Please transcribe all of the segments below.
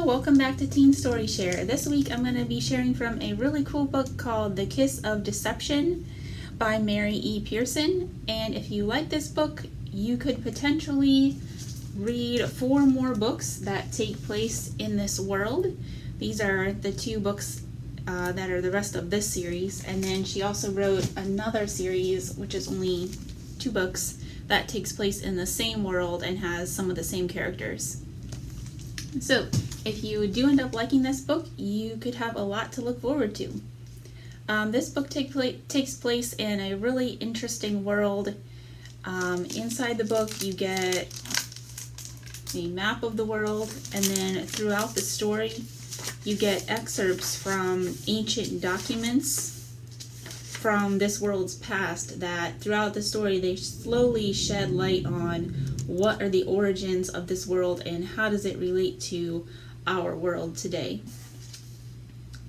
Hello, welcome back to Teen Story Share. This week I'm going to be sharing from a really cool book called The Kiss of Deception by Mary E. Pearson. And if you like this book, you could potentially read 4 more books that take place in this world. These are the 2 books that are the rest of this series. And then she also wrote another series, which is only 2 books, that takes place in the same world and has some of the same characters. So, if you do end up liking this book, you could have a lot to look forward to. This book takes place in a really interesting world. Inside the book, you get a map of the world, and then throughout the story, you get excerpts from ancient documents from this world's past that throughout the story, they slowly shed light on what are the origins of this world and how does it relate to our world today.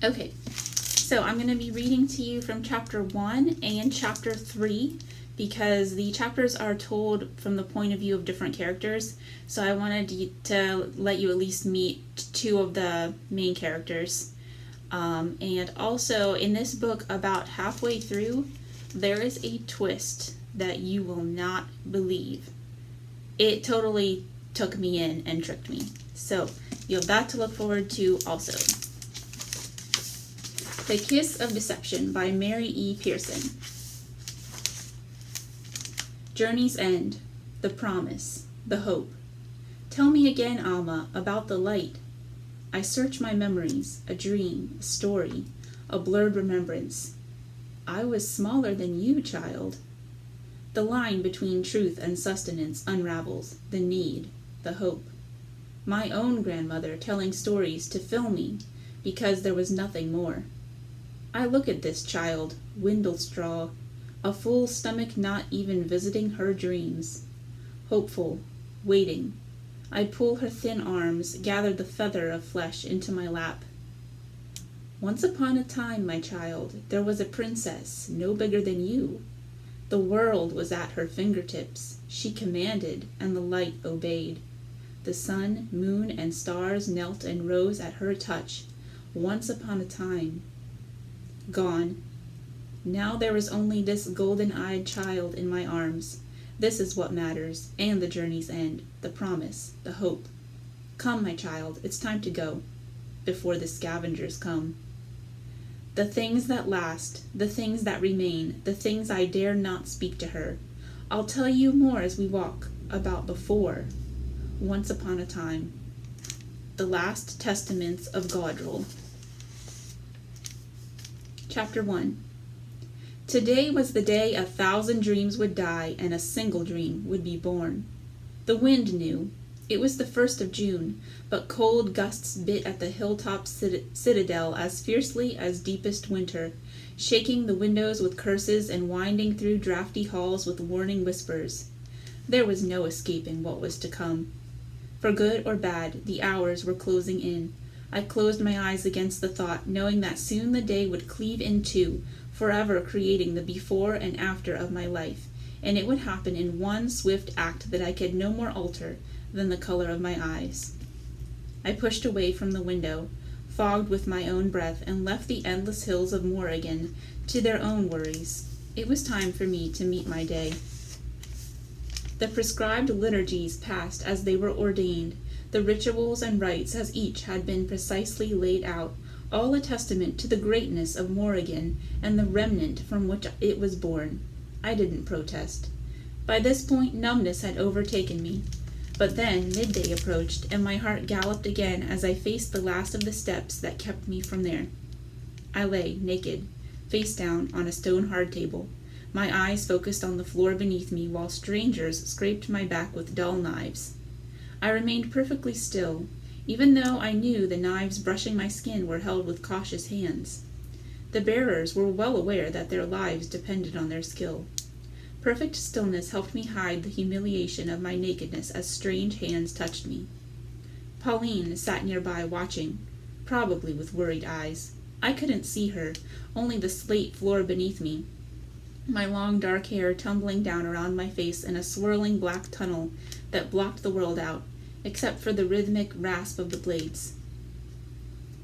Okay, so I'm going to be reading to you from chapter 1 and chapter 3 because the chapters are told from the point of view of different characters. So I wanted to let you at least meet 2 of the main characters. And also in this book, about halfway through, there is a twist that you will not believe. It totally took me in and tricked me. So you have that to look forward to also. The Kiss of Deception by Mary E. Pearson. Journey's End, the promise, the hope. Tell me again, Alma, about the light. I search my memories, a dream, a story, a blurred remembrance. I was smaller than you, child. The line between truth and sustenance unravels, the need, the hope. My own grandmother telling stories to fill me, because there was nothing more. I look at this child, windlestraw, a full stomach not even visiting her dreams. Hopeful, waiting. I'd pull her thin arms, gather the feather of flesh into my lap. Once upon a time, my child, there was a princess, no bigger than you. The world was at her fingertips. She commanded, and the light obeyed. The sun, moon, and stars knelt and rose at her touch. Once upon a time. Gone. Now there is only this golden-eyed child in my arms. This is what matters, and the journey's end, the promise, the hope. Come, my child, it's time to go, before the scavengers come. The things that last, the things that remain, the things I dare not speak to her. I'll tell you more as we walk, about before, once upon a time. The Last Testaments of Gaudril. Chapter 1. Today was the day 1,000 dreams would die and a single dream would be born. The wind knew. It was the 1st of June, but cold gusts bit at the hilltop citadel as fiercely as deepest winter, shaking the windows with curses and winding through drafty halls with warning whispers. There was no escaping what was to come. For good or bad, the hours were closing in. I closed my eyes against the thought, knowing that soon the day would cleave in 2, forever creating the before and after of my life, and it would happen in one swift act that I could no more alter than the color of my eyes. I pushed away from the window, fogged with my own breath, and left the endless hills of Morrigan to their own worries. It was time for me to meet my day. The prescribed liturgies passed as they were ordained, the rituals and rites as each had been precisely laid out, all a testament to the greatness of Morrigan and the remnant from which it was born. I didn't protest. By this point, numbness had overtaken me. But then midday approached, and my heart galloped again as I faced the last of the steps that kept me from there. I lay, naked, face down, on a stone-hard table, my eyes focused on the floor beneath me while strangers scraped my back with dull knives. I remained perfectly still, even though I knew the knives brushing my skin were held with cautious hands. The bearers were well aware that their lives depended on their skill. Perfect stillness helped me hide the humiliation of my nakedness as strange hands touched me. Pauline sat nearby watching, probably with worried eyes. I couldn't see her, only the slate floor beneath me. My long dark hair tumbling down around my face in a swirling black tunnel that blocked the world out, except for the rhythmic rasp of the blades.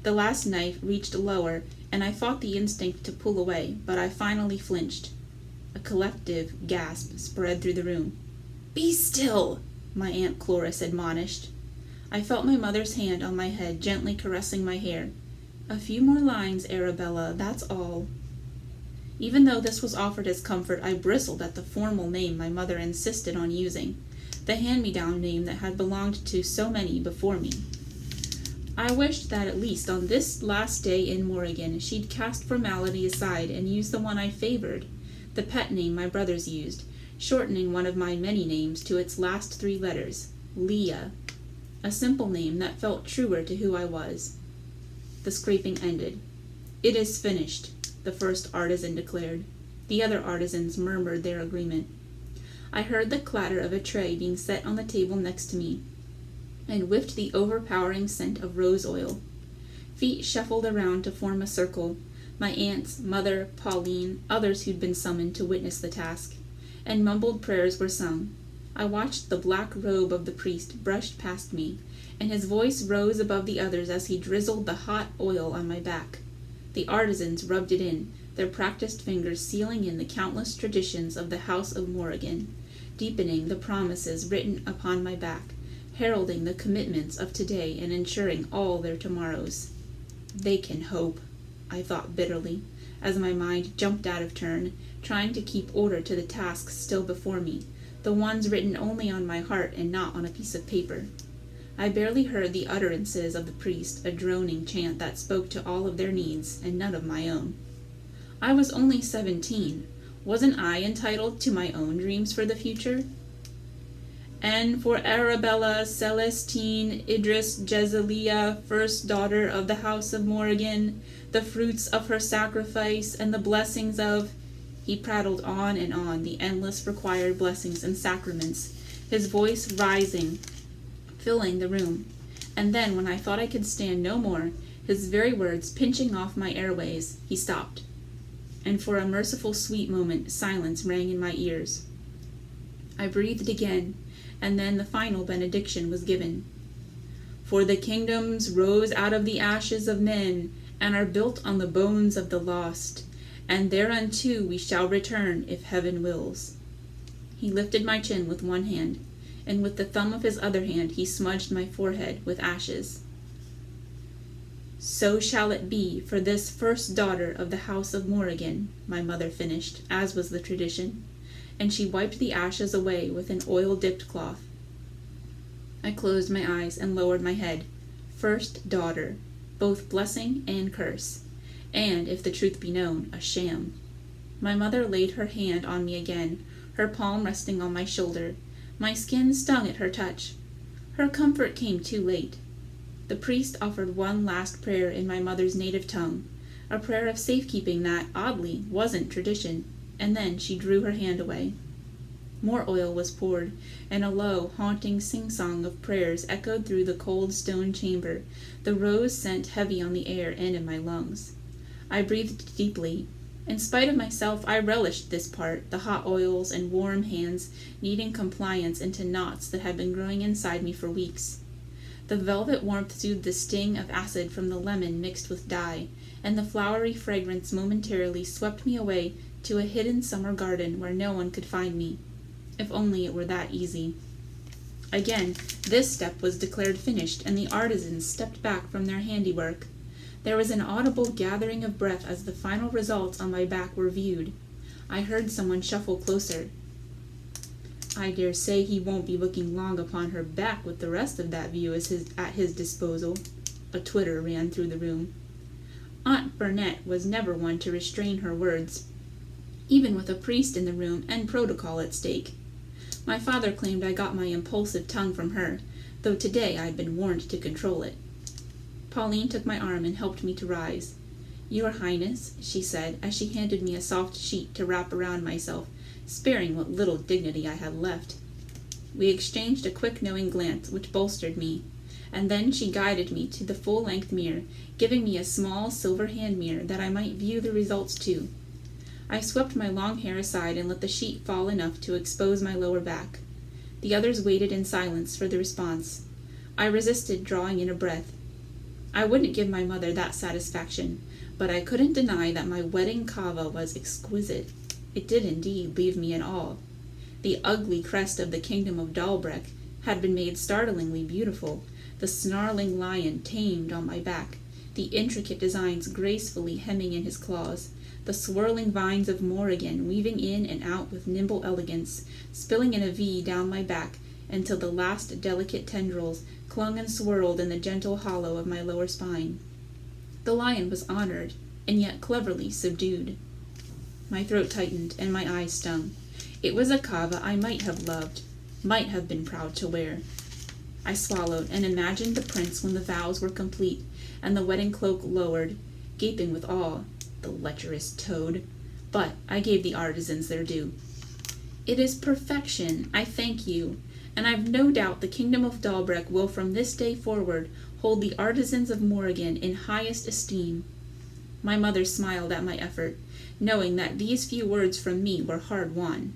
The last knife reached lower, and I fought the instinct to pull away, but I finally flinched. A collective gasp spread through the room. "Be still," my Aunt Chloris admonished. I felt my mother's hand on my head gently caressing my hair. "A few more lines, Arabella, that's all." Even though this was offered as comfort, I bristled at the formal name my mother insisted on using, the hand-me-down name that had belonged to so many before me. I wished that at least on this last day in Morrigan she'd cast formality aside and use the one I favored, the pet name my brothers used, shortening one of my many names to its last 3 letters, Leah, a simple name that felt truer to who I was. The scraping ended. "It is finished," the first artisan declared. The other artisans murmured their agreement. I heard the clatter of a tray being set on the table next to me, and whiffed the overpowering scent of rose oil. Feet shuffled around to form a circle, my aunts, mother, Pauline, others who'd been summoned to witness the task, and mumbled prayers were sung. I watched the black robe of the priest brushed past me, and his voice rose above the others as he drizzled the hot oil on my back. The artisans rubbed it in, their practiced fingers sealing in the countless traditions of the House of Morrigan, deepening the promises written upon my back, heralding the commitments of today and ensuring all their tomorrows. "They can hope," I thought bitterly, as my mind jumped out of turn, trying to keep order to the tasks still before me, the ones written only on my heart and not on a piece of paper. I barely heard the utterances of the priest, a droning chant that spoke to all of their needs and none of my own. I was only 17. Wasn't I entitled to my own dreams for the future? "And for Arabella Celestine Idris Jezeliah, first daughter of the House of Morrigan, the fruits of her sacrifice and the blessings of—" He prattled on and on, the endless required blessings and sacraments, his voice rising, filling the room. And then, when I thought I could stand no more, his very words pinching off my airways, he stopped. And for a merciful sweet moment, silence rang in my ears. I breathed again, and then the final benediction was given. "For the kingdoms rose out of the ashes of men, and are built on the bones of the lost, and thereunto we shall return, if heaven wills." He lifted my chin with one hand, and with the thumb of his other hand he smudged my forehead with ashes. "So shall it be for this first daughter of the House of Morrigan," my mother finished, as was the tradition, and she wiped the ashes away with an oil-dipped cloth. I closed my eyes and lowered my head. First daughter, both blessing and curse, and, if the truth be known, a sham. My mother laid her hand on me again, her palm resting on my shoulder. My skin stung at her touch. Her comfort came too late. The priest offered one last prayer in my mother's native tongue, a prayer of safekeeping that, oddly, wasn't tradition, and then she drew her hand away. More oil was poured, and a low, haunting sing-song of prayers echoed through the cold stone chamber, the rose scent heavy on the air and in my lungs. I breathed deeply. In spite of myself, I relished this part, the hot oils and warm hands kneading compliance into knots that had been growing inside me for weeks. The velvet warmth soothed the sting of acid from the lemon mixed with dye, and the flowery fragrance momentarily swept me away to a hidden summer garden where no one could find me. If only it were that easy. Again, this step was declared finished, and the artisans stepped back from their handiwork. There was an audible gathering of breath as the final results on my back were viewed. I heard someone shuffle closer. "I dare say he won't be looking long upon her back with the rest of that view at his disposal." A twitter ran through the room. Aunt Burnett was never one to restrain her words, even with a priest in the room and protocol at stake. My father claimed I got my impulsive tongue from her, though today I'd been warned to control it. Pauline took my arm and helped me to rise. "Your Highness," she said, as she handed me a soft sheet to wrap around myself, sparing what little dignity I had left. We exchanged a quick knowing glance, which bolstered me, and then she guided me to the full-length mirror, giving me a small silver hand mirror that I might view the results too. I swept my long hair aside and let the sheet fall enough to expose my lower back. The others waited in silence for the response. I resisted drawing in a breath. I wouldn't give my mother that satisfaction, but I couldn't deny that my wedding kava was exquisite. It did indeed leave me in awe. The ugly crest of the kingdom of Dalbrek had been made startlingly beautiful, the snarling lion tamed on my back, the intricate designs gracefully hemming in his claws, the swirling vines of Morrigan weaving in and out with nimble elegance, spilling in a V down my back until the last delicate tendrils clung and swirled in the gentle hollow of my lower spine. The lion was honored, and yet cleverly subdued. My throat tightened, and my eyes stung. It was a kava I might have loved, might have been proud to wear. I swallowed, and imagined the prince when the vows were complete, and the wedding cloak lowered, gaping with awe. The lecherous toad. But I gave the artisans their due. It is perfection, I thank you, and I've no doubt the kingdom of Dalbrek will from this day forward hold the artisans of Morrigan in highest esteem. My mother smiled at my effort, knowing that these few words from me were hard won.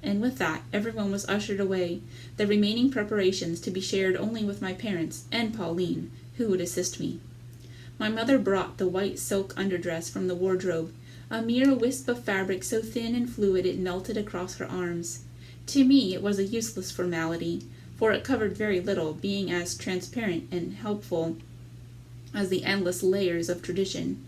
And with that, everyone was ushered away, the remaining preparations to be shared only with my parents and Pauline, who would assist me. My mother brought the white silk underdress from the wardrobe, a mere wisp of fabric so thin and fluid it melted across her arms. To me it was a useless formality, for it covered very little, being as transparent and helpful as the endless layers of tradition.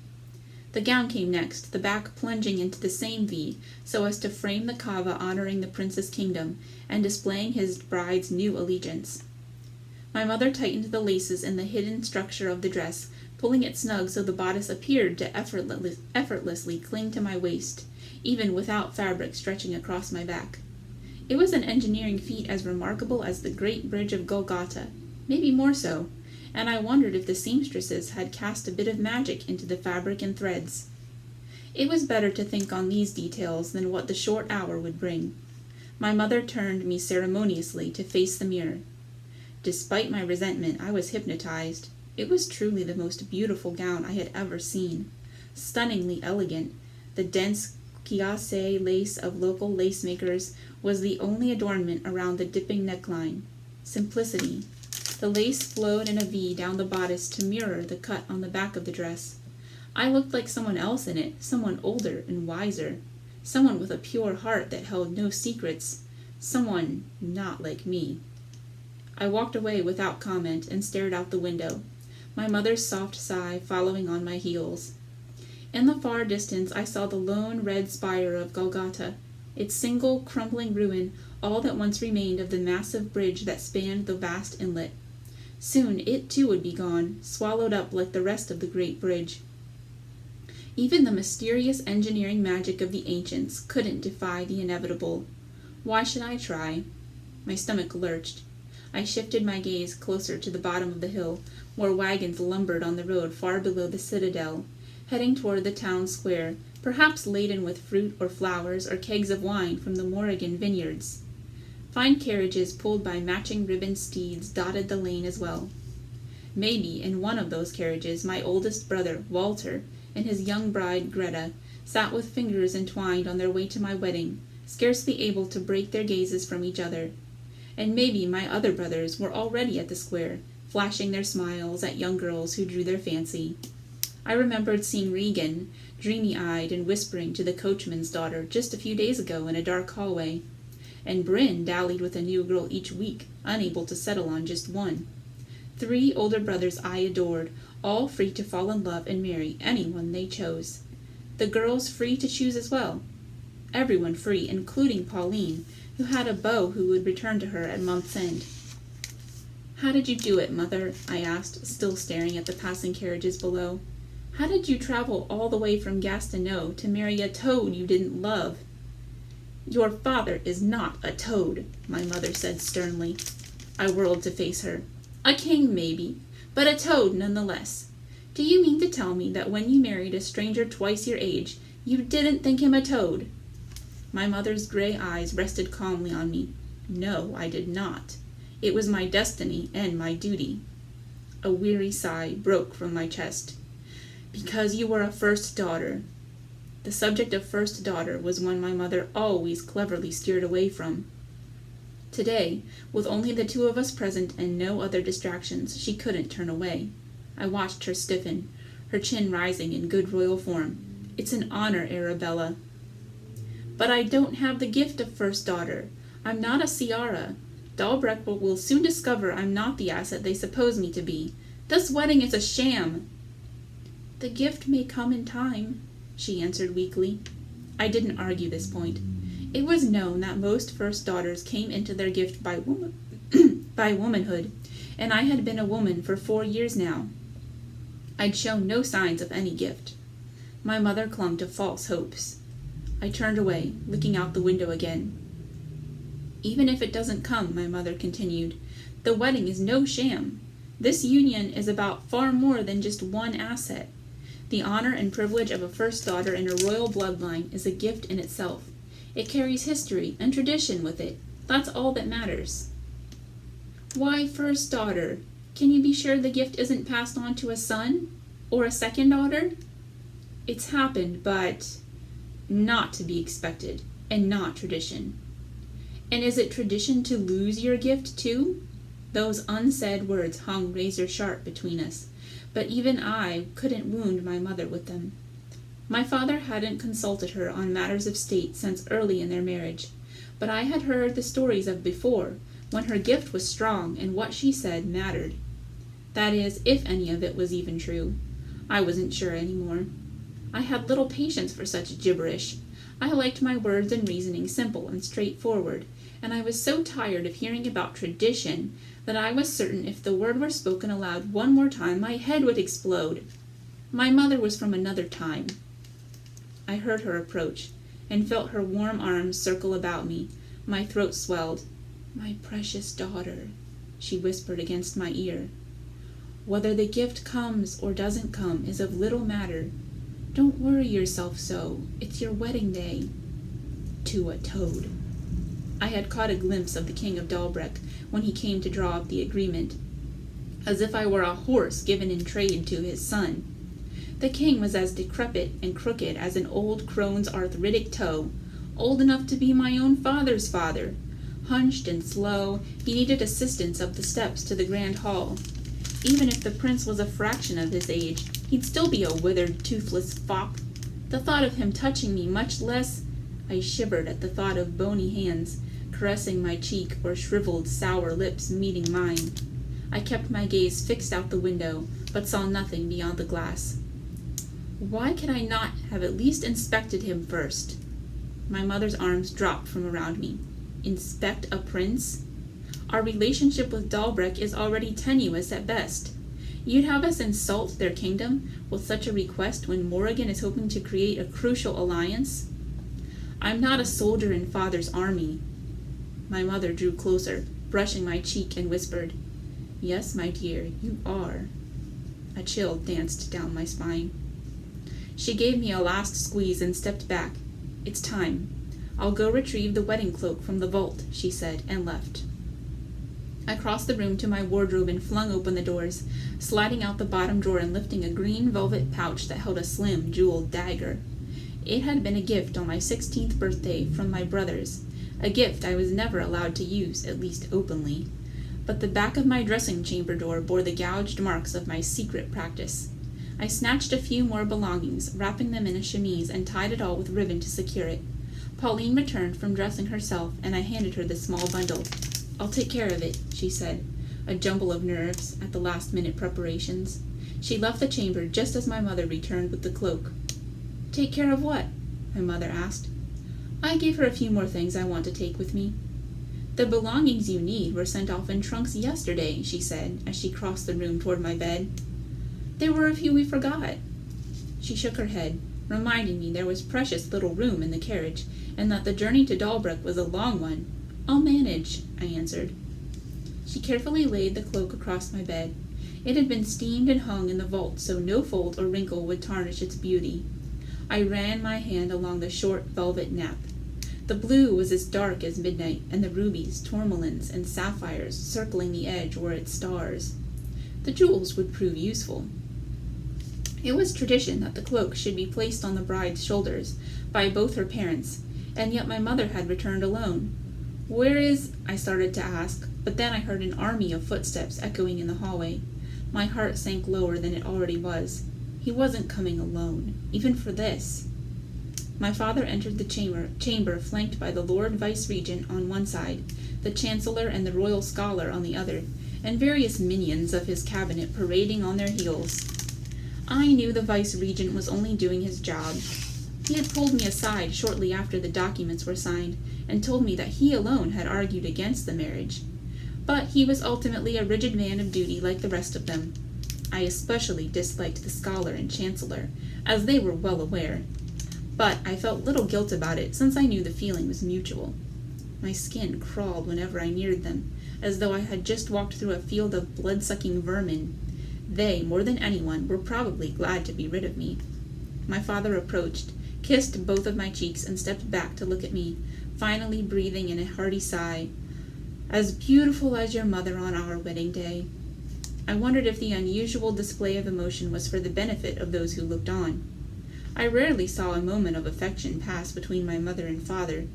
The gown came next, the back plunging into the same V, so as to frame the kava honoring the prince's kingdom and displaying his bride's new allegiance. My mother tightened the laces in the hidden structure of the dress, pulling it snug so the bodice appeared to effortlessly cling to my waist, even without fabric stretching across my back. It was an engineering feat as remarkable as the Great Bridge of Golgotha, maybe more so, and I wondered if the seamstresses had cast a bit of magic into the fabric and threads. It was better to think on these details than what the short hour would bring. My mother turned me ceremoniously to face the mirror. Despite my resentment, I was hypnotized. It was truly the most beautiful gown I had ever seen. Stunningly elegant, the dense cuirassé lace of local lace makers was the only adornment around the dipping neckline. Simplicity. The lace flowed in a V down the bodice to mirror the cut on the back of the dress. I looked like someone else in it, someone older and wiser, someone with a pure heart that held no secrets, someone not like me. I walked away without comment and stared out the window, my mother's soft sigh following on my heels. In the far distance I saw the lone red spire of Golgotha, its single crumbling ruin, all that once remained of the massive bridge that spanned the vast inlet. Soon it too would be gone, swallowed up like the rest of the great bridge. Even the mysterious engineering magic of the ancients couldn't defy the inevitable. Why should I try? My stomach lurched. I shifted my gaze closer to the bottom of the hill, where wagons lumbered on the road far below the citadel, heading toward the town square, perhaps laden with fruit or flowers or kegs of wine from the Morrigan vineyards. Fine carriages pulled by matching ribboned steeds dotted the lane as well. Maybe in one of those carriages my oldest brother, Walter, and his young bride, Greta, sat with fingers entwined on their way to my wedding, scarcely able to break their gazes from each other. And maybe my other brothers were already at the square, flashing their smiles at young girls who drew their fancy. I remembered seeing Regan, dreamy-eyed and whispering to the coachman's daughter just a few days ago in a dark hallway, and Bryn dallied with a new girl each week, unable to settle on just one. 3 older brothers I adored, all free to fall in love and marry anyone they chose. The girls free to choose as well. Everyone free, including Pauline, who had a beau who would return to her at month's end. "How did you do it, Mother?" I asked, still staring at the passing carriages below. "How did you travel all the way from Gastineau to marry a toad you didn't love?" "Your father is not a toad," my mother said sternly. I whirled to face her. "A king, maybe, but a toad nonetheless. Do you mean to tell me that when you married a stranger twice your age, you didn't think him a toad?" My mother's gray eyes rested calmly on me. No, I did not. It was my destiny and my duty. A weary sigh broke from my chest. "Because you were a first daughter." The subject of first daughter was one my mother always cleverly steered away from. Today, with only the 2 of us present and no other distractions, she couldn't turn away. I watched her stiffen, her chin rising in good royal form. "It's an honor, Arabella." "But I don't have the gift of first daughter. I'm not a Ciara. Dalbreck will soon discover I'm not the asset they suppose me to be. This wedding is a sham." "The gift may come in time," she answered weakly. I didn't argue this point. It was known that most first daughters came into their gift by womanhood, and I had been a woman for 4 years now. I'd shown no signs of any gift. My mother clung to false hopes. I turned away, looking out the window again. "Even if it doesn't come," my mother continued, "the wedding is no sham. This union is about far more than just one asset. The honor and privilege of a first daughter in a royal bloodline is a gift in itself. It carries history and tradition with it. That's all that matters." "Why first daughter? Can you be sure the gift isn't passed on to a son? Or a second daughter?" "It's happened, but not to be expected, and not tradition." "And is it tradition to lose your gift, too?" Those unsaid words hung razor-sharp between us, but even I couldn't wound my mother with them. My father hadn't consulted her on matters of state since early in their marriage, but I had heard the stories of before, when her gift was strong and what she said mattered. That is, if any of it was even true. I wasn't sure anymore. I had little patience for such gibberish. I liked my words and reasoning simple and straightforward, and I was so tired of hearing about tradition that I was certain if the word were spoken aloud one more time, my head would explode. My mother was from another time. I heard her approach, and felt her warm arms circle about me. My throat swelled. "My precious daughter," she whispered against my ear. "Whether the gift comes or doesn't come is of little matter. Don't worry yourself so. It's your wedding day." To a toad. I had caught a glimpse of the King of Dalbreck when he came to draw up the agreement, as if I were a horse given in trade to his son. The king was as decrepit and crooked as an old crone's arthritic toe, old enough to be my own father's father. Hunched and slow, he needed assistance up the steps to the grand hall. Even if the prince was a fraction of his age, he'd still be a withered, toothless fop. The thought of him touching me, much less— I shivered at the thought of bony hands caressing my cheek or shriveled, sour lips meeting mine. I kept my gaze fixed out the window, but saw nothing beyond the glass. Why could I not have at least inspected him first? My mother's arms dropped from around me. Inspect a prince? Our relationship with Dalbreck is already tenuous at best. You'd have us insult their kingdom with such a request when Morrigan is hoping to create a crucial alliance? I'm not a soldier in father's army. My mother drew closer, brushing my cheek, and whispered, "Yes, my dear, you are." A chill danced down my spine. She gave me a last squeeze and stepped back. "It's time. I'll go retrieve the wedding cloak from the vault," she said, and left. I crossed the room to my wardrobe and flung open the doors, sliding out the bottom drawer and lifting a green velvet pouch that held a slim, jeweled dagger. It had been a gift on my 16th birthday from my brothers, a gift I was never allowed to use, at least openly. But the back of my dressing chamber door bore the gouged marks of my secret practice. I snatched a few more belongings, wrapping them in a chemise, and tied it all with ribbon to secure it. Pauline returned from dressing herself, and I handed her the small bundle. "I'll take care of it," she said, a jumble of nerves at the last-minute preparations. She left the chamber just as my mother returned with the cloak. "Take care of what?" my mother asked. I gave her a few more things I want to take with me. "The belongings you need were sent off in trunks yesterday," she said, as she crossed the room toward my bed. "There were a few we forgot." She shook her head, reminding me there was precious little room in the carriage, and that the journey to Dalbreck was a long one. "I'll manage," I answered. She carefully laid the cloak across my bed. It had been steamed and hung in the vault so no fold or wrinkle would tarnish its beauty. I ran my hand along the short velvet nap. The blue was as dark as midnight, and the rubies, tourmalines, and sapphires circling the edge were its stars. The jewels would prove useful. It was tradition that the cloak should be placed on the bride's shoulders by both her parents, and yet my mother had returned alone. "Where is—" I started to ask, but then I heard an army of footsteps echoing in the hallway. My heart sank lower than it already was. He wasn't coming alone, even for this. My father entered the chamber flanked by the Lord Vice-Regent on one side, the Chancellor and the Royal Scholar on the other, and various minions of his cabinet parading on their heels. I knew the Vice-Regent was only doing his job. He had pulled me aside shortly after the documents were signed and told me that he alone had argued against the marriage. But he was ultimately a rigid man of duty like the rest of them. I especially disliked the Scholar and Chancellor, as they were well aware. But I felt little guilt about it, since I knew the feeling was mutual. My skin crawled whenever I neared them, as though I had just walked through a field of blood-sucking vermin. They, more than anyone, were probably glad to be rid of me. My father approached, kissed both of my cheeks, and stepped back to look at me, finally breathing in a hearty sigh. "As beautiful as your mother on our wedding day." I wondered if the unusual display of emotion was for the benefit of those who looked on. I rarely saw a moment of affection pass between my mother and father,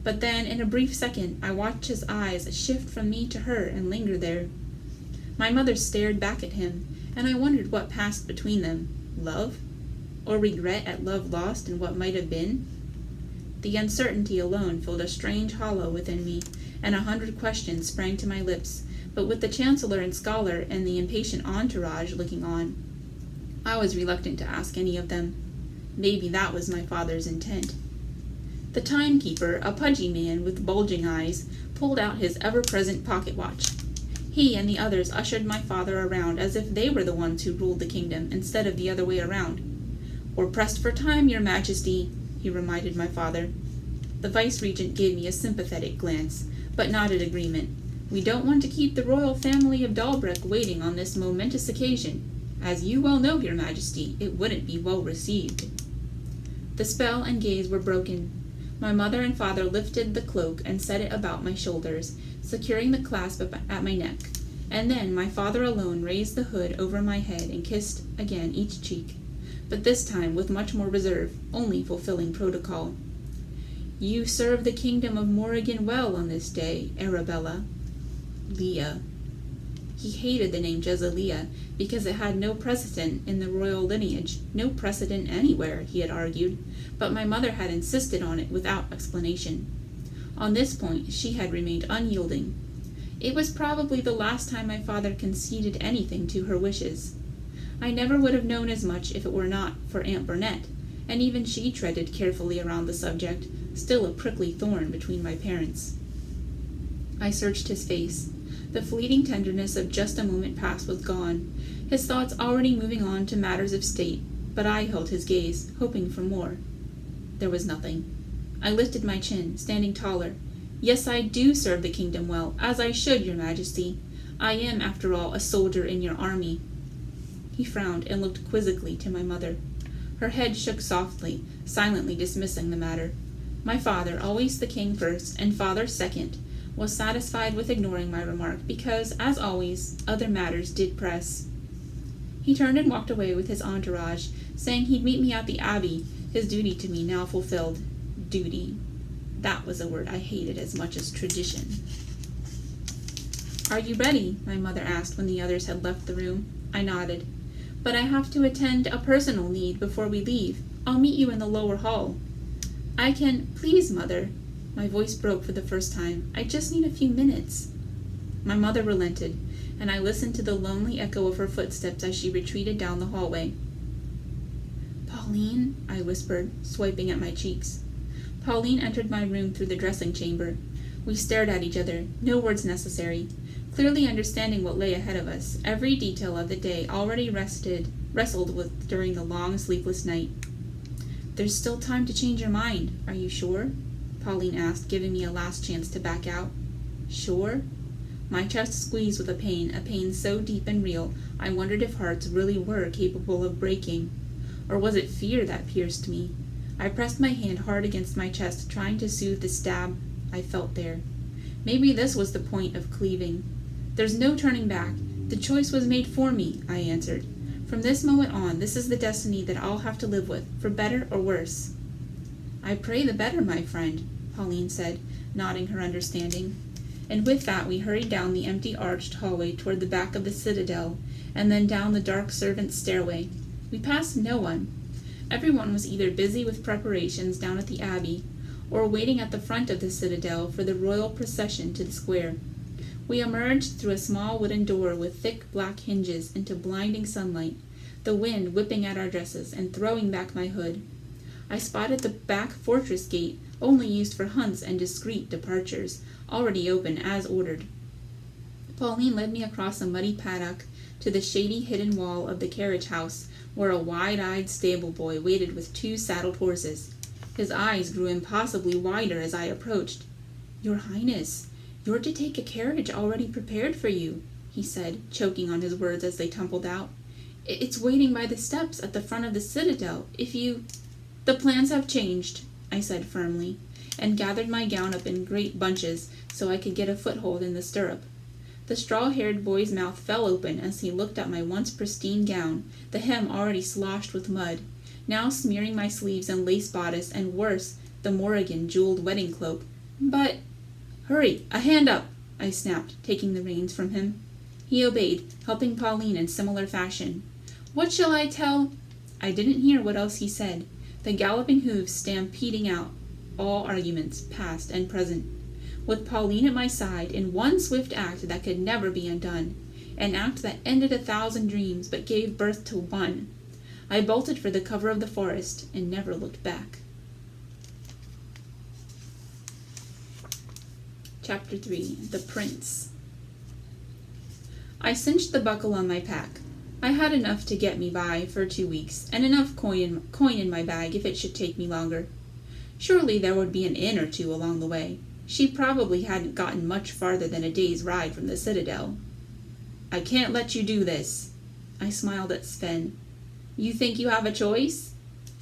but then, in a brief second, I watched his eyes shift from me to her and linger there. My mother stared back at him, and I wondered what passed between them. Love? Or regret at love lost and what might have been? The uncertainty alone filled a strange hollow within me, and 100 questions sprang to my lips, but with the Chancellor and Scholar and the impatient entourage looking on, I was reluctant to ask any of them. Maybe that was my father's intent. The timekeeper, a pudgy man with bulging eyes, pulled out his ever-present pocket watch. He and the others ushered my father around as if they were the ones who ruled the kingdom instead of the other way around. "We're pressed for time, Your Majesty," he reminded my father. The Vice-Regent gave me a sympathetic glance, but nodded agreement. "We don't want to keep the royal family of Dalbrook waiting on this momentous occasion. As you well know, Your Majesty, it wouldn't be well received." The spell and gaze were broken. My mother and father lifted the cloak and set it about my shoulders, securing the clasp at my neck, and then my father alone raised the hood over my head and kissed again each cheek, but this time with much more reserve, only fulfilling protocol. "You serve the kingdom of Morrigan well on this day, Arabella." Leah. He hated the name Jezzalia because it had no precedent in the royal lineage, no precedent anywhere, he had argued, but my mother had insisted on it without explanation. On this point she had remained unyielding. It was probably the last time my father conceded anything to her wishes. I never would have known as much if it were not for Aunt Burnett, and even she treaded carefully around the subject, still a prickly thorn between my parents. I searched his face. The fleeting tenderness of just a moment past was gone, his thoughts already moving on to matters of state, but I held his gaze, hoping for more. There was nothing. I lifted my chin, standing taller. "Yes, I do serve the kingdom well, as I should, Your Majesty. I am, after all, a soldier in your army." He frowned and looked quizzically to my mother. Her head shook softly, silently dismissing the matter. My father, always the king first, and father second, was satisfied with ignoring my remark because, as always, other matters did press. He turned and walked away with his entourage, saying he'd meet me at the Abbey, his duty to me now fulfilled. Duty. That was a word I hated as much as tradition. "Are you ready?" my mother asked when the others had left the room. I nodded. "But I have to attend a personal need before we leave. I'll meet you in the lower hall." "I can—" "Please, Mother." My voice broke for the first time. "I just need a few minutes." My mother relented, and I listened to the lonely echo of her footsteps as she retreated down the hallway. "Pauline," I whispered, swiping at my cheeks. Pauline entered my room through the dressing chamber. We stared at each other, no words necessary, clearly understanding what lay ahead of us, every detail of the day already wrestled with during the long, sleepless night. "There's still time to change your mind. Are you sure?" Pauline asked, giving me a last chance to back out. "Sure?" My chest squeezed with a pain so deep and real, I wondered if hearts really were capable of breaking. Or was it fear that pierced me? I pressed my hand hard against my chest, trying to soothe the stab I felt there. Maybe this was the point of cleaving. "There's no turning back. The choice was made for me," I answered. "From this moment on, this is the destiny that I'll have to live with, for better or worse." "I pray the better, my friend," Pauline said, nodding her understanding. And with that we hurried down the empty arched hallway toward the back of the citadel, and then down the dark servants' stairway. We passed no one. Everyone was either busy with preparations down at the Abbey, or waiting at the front of the citadel for the royal procession to the square. We emerged through a small wooden door with thick black hinges into blinding sunlight, the wind whipping at our dresses and throwing back my hood. I spotted the back fortress gate, only used for hunts and discreet departures, already open as ordered. Pauline led me across a muddy paddock to the shady hidden wall of the carriage house, where a wide-eyed stable boy waited with 2 saddled horses. His eyes grew impossibly wider as I approached. "Your Highness, you're to take a carriage already prepared for you," he said, choking on his words as they tumbled out. "It's waiting by the steps at the front of the citadel. If you—" "The plans have changed," I said firmly, and gathered my gown up in great bunches so I could get a foothold in the stirrup. The straw-haired boy's mouth fell open as he looked at my once pristine gown, the hem already sloshed with mud, now smearing my sleeves and lace bodice, and worse, the Morrigan jeweled wedding cloak. "But—" "Hurry, a hand up," I snapped, taking the reins from him. He obeyed, helping Pauline in similar fashion. "What shall I tell—" I didn't hear what else he said, the galloping hooves stampeding out all arguments, past and present. With Pauline at my side, in one swift act that could never be undone, an act that ended 1,000 dreams but gave birth to one, I bolted for the cover of the forest and never looked back. Chapter 3. The Prince. I cinched the buckle on my pack. I had enough to get me by for 2 weeks, and enough coin in my bag if it should take me longer. Surely there would be an inn or 2 along the way. She probably hadn't gotten much farther than a day's ride from the citadel. "I can't let you do this." I smiled at Sven. "You think you have a choice?"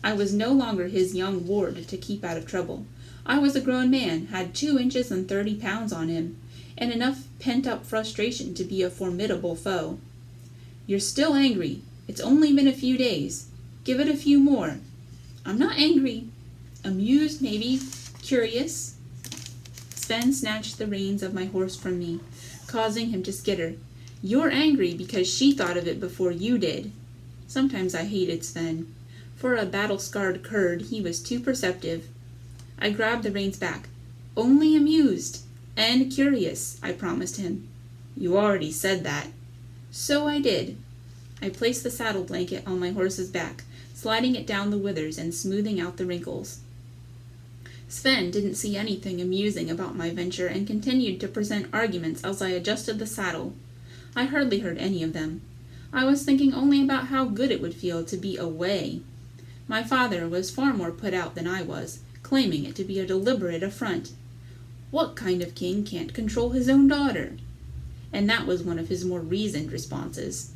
I was no longer his young ward to keep out of trouble. I was a grown man, had 2 inches and 30 pounds on him, and enough pent-up frustration to be a formidable foe. "You're still angry. It's only been a few days. Give it a few more." "I'm not angry. Amused, maybe. Curious." Sven snatched the reins of my horse from me, causing him to skitter. "You're angry because she thought of it before you did." Sometimes I hated Sven. For a battle-scarred cur, he was too perceptive. I grabbed the reins back. "Only amused. And curious," I promised him. "You already said that." "So I did." I placed the saddle blanket on my horse's back, sliding it down the withers and smoothing out the wrinkles. Sven didn't see anything amusing about my venture and continued to present arguments as I adjusted the saddle. I hardly heard any of them. I was thinking only about how good it would feel to be away. My father was far more put out than I was, claiming it to be a deliberate affront. What kind of king can't control his own daughter? And that was one of his more reasoned responses.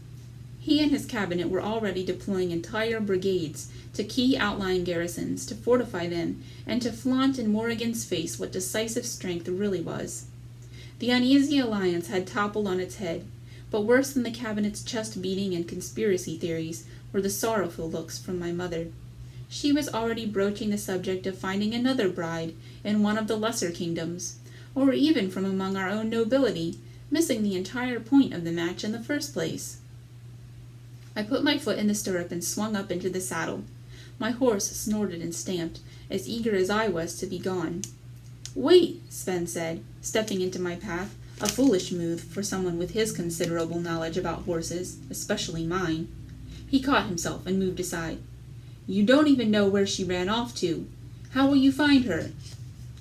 He and his cabinet were already deploying entire brigades to key outlying garrisons, to fortify them, and to flaunt in Morrigan's face what decisive strength really was. The uneasy alliance had toppled on its head, but worse than the cabinet's chest-beating and conspiracy theories were the sorrowful looks from my mother. She was already broaching the subject of finding another bride in one of the lesser kingdoms, or even from among our own nobility, missing the entire point of the match in the first place. I put my foot in the stirrup and swung up into the saddle. My horse snorted and stamped, as eager as I was to be gone. "Wait," Sven said, stepping into my path, a foolish move for someone with his considerable knowledge about horses, especially mine. He caught himself and moved aside. "You don't even know where she ran off to. How will you find her?"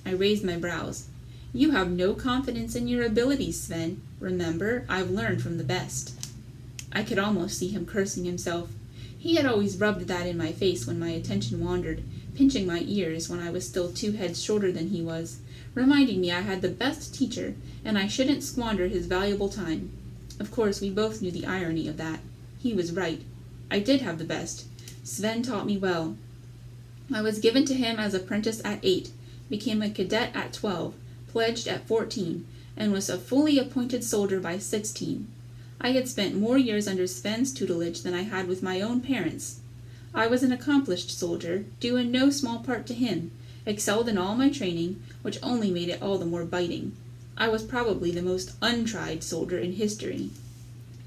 I raised my brows. "You have no confidence in your abilities, Sven. Remember, I've learned from the best." I could almost see him cursing himself. He had always rubbed that in my face when my attention wandered, pinching my ears when I was still 2 heads shorter than he was, reminding me I had the best teacher, and I shouldn't squander his valuable time. Of course, we both knew the irony of that. He was right. I did have the best. Sven taught me well. I was given to him as apprentice at 8, became a cadet at 12, pledged at 14, and was a fully appointed soldier by 16. I had spent more years under Sven's tutelage than I had with my own parents. I was an accomplished soldier, due in no small part to him, excelled in all my training, which only made it all the more biting. I was probably the most untried soldier in history.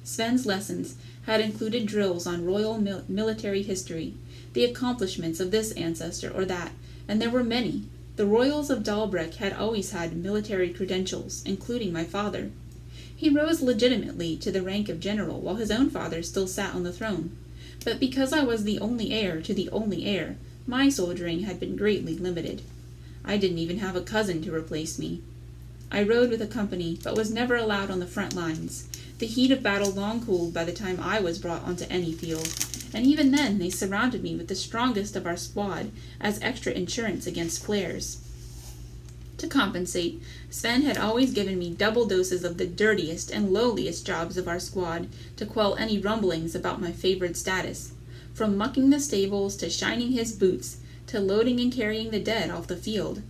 Sven's lessons had included drills on royal military history, the accomplishments of this ancestor or that, and there were many. The royals of Dalbreck had always had military credentials, including my father. He rose legitimately to the rank of general while his own father still sat on the throne. But because I was the only heir to the only heir, my soldiering had been greatly limited. I didn't even have a cousin to replace me. I rode with a company, but was never allowed on the front lines. The heat of battle long cooled by the time I was brought onto any field, and even then they surrounded me with the strongest of our squad as extra insurance against flares. To compensate, Sven had always given me double doses of the dirtiest and lowliest jobs of our squad to quell any rumblings about my favored status, from mucking the stables to shining his boots to loading and carrying the dead off the field.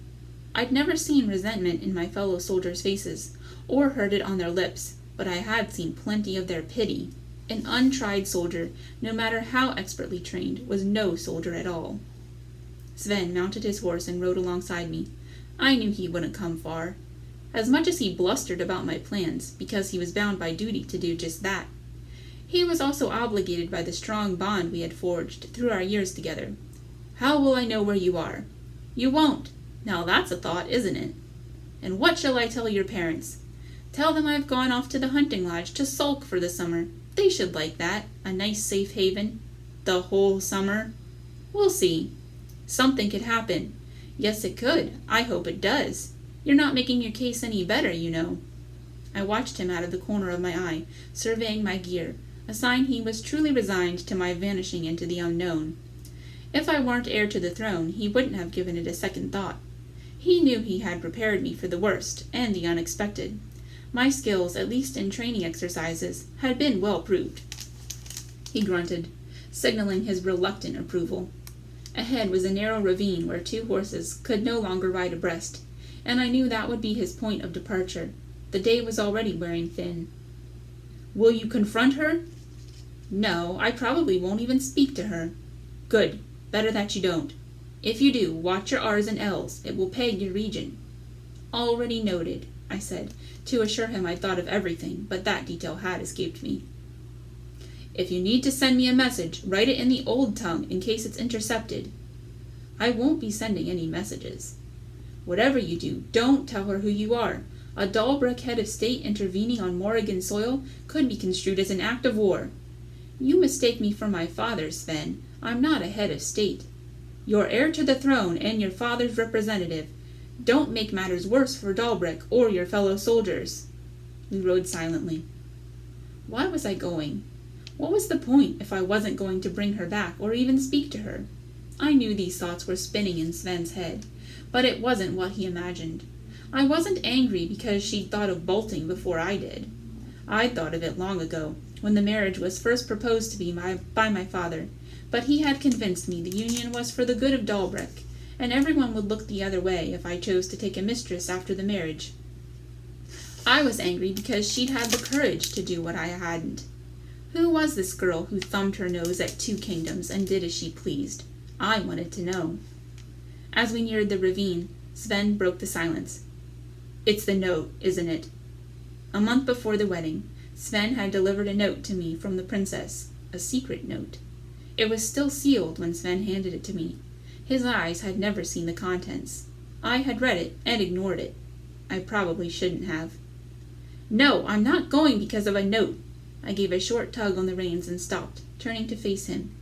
I'd never seen resentment in my fellow soldiers' faces, or heard it on their lips, but I had seen plenty of their pity. An untried soldier, no matter how expertly trained, was no soldier at all. Sven mounted his horse and rode alongside me. I knew he wouldn't come far. As much as he blustered about my plans, because he was bound by duty to do just that. He was also obligated by the strong bond we had forged through our years together. How will I know where you are? You won't. Now that's a thought, isn't it? And what shall I tell your parents? Tell them I've gone off to the hunting lodge to sulk for the summer. They should like that, a nice safe haven. The whole summer? We'll see. Something could happen. Yes, it could. I hope it does. You're not making your case any better, you know. I watched him out of the corner of my eye, surveying my gear, a sign he was truly resigned to my vanishing into the unknown. If I weren't heir to the throne, he wouldn't have given it a second thought. He knew he had prepared me for the worst and the unexpected. My skills, at least in training exercises, had been well proved. He grunted, signaling his reluctant approval. Ahead was a narrow ravine where two horses could no longer ride abreast, and I knew that would be his point of departure. The day was already wearing thin. Will you confront her? No, I probably won't even speak to her. Good. Better that you don't. If you do, watch your R's and L's. It will peg your region. Already noted, I said, to assure him I'd thought of everything, but that detail had escaped me. If you need to send me a message, write it in the old tongue in case it's intercepted. I won't be sending any messages. Whatever you do, don't tell her who you are. A Dalbreck head of state intervening on Morrigan soil could be construed as an act of war. You mistake me for my father, Sven. I'm not a head of state. You're heir to the throne and your father's representative. Don't make matters worse for Dalbreck or your fellow soldiers. We rode silently. Why was I going? What was the point if I wasn't going to bring her back or even speak to her? I knew these thoughts were spinning in Sven's head, but it wasn't what he imagined. I wasn't angry because she'd thought of bolting before I did. I'd thought of it long ago, when the marriage was first proposed to me by my father, but he had convinced me the union was for the good of Dalbreck, and everyone would look the other way if I chose to take a mistress after the marriage. I was angry because she'd had the courage to do what I hadn't. Who was this girl who thumbed her nose at 2 kingdoms and did as she pleased? I wanted to know. As we neared the ravine, Sven broke the silence. It's the note, isn't it? A month before the wedding, Sven had delivered a note to me from the princess, a secret note. It was still sealed when Sven handed it to me. His eyes had never seen the contents. I had read it and ignored it. I probably shouldn't have. No, I'm not going because of a note. I gave a short tug on the reins and stopped, turning to face him.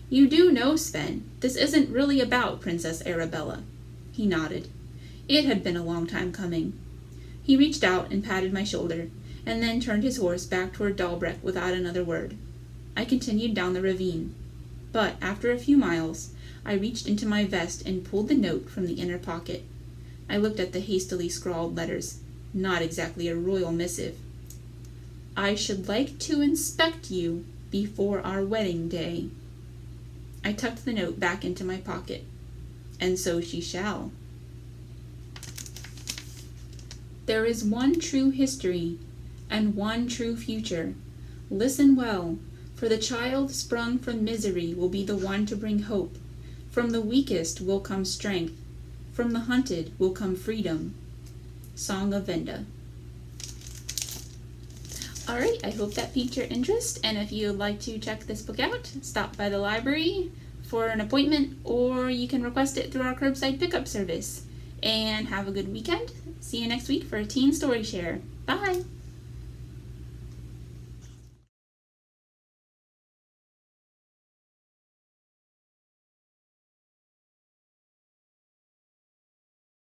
You do know, Sven, this isn't really about Princess Arabella. He nodded. It had been a long time coming. He reached out and patted my shoulder, and then turned his horse back toward Dalbreck without another word. I continued down the ravine. But after a few miles, I reached into my vest and pulled the note from the inner pocket. I looked at the hastily scrawled letters. Not exactly a royal missive. I should like to inspect you before our wedding day. I tucked the note back into my pocket. And so she shall. There is one true history, and one true future. Listen well, for the child sprung from misery will be the one to bring hope. From the weakest will come strength. From the hunted will come freedom. Song of Venda. Alright, I hope that piqued your interest, and if you'd like to check this book out, stop by the library for an appointment, or you can request it through our curbside pickup service. And have a good weekend. See you next week for a Teen Story Share. Bye!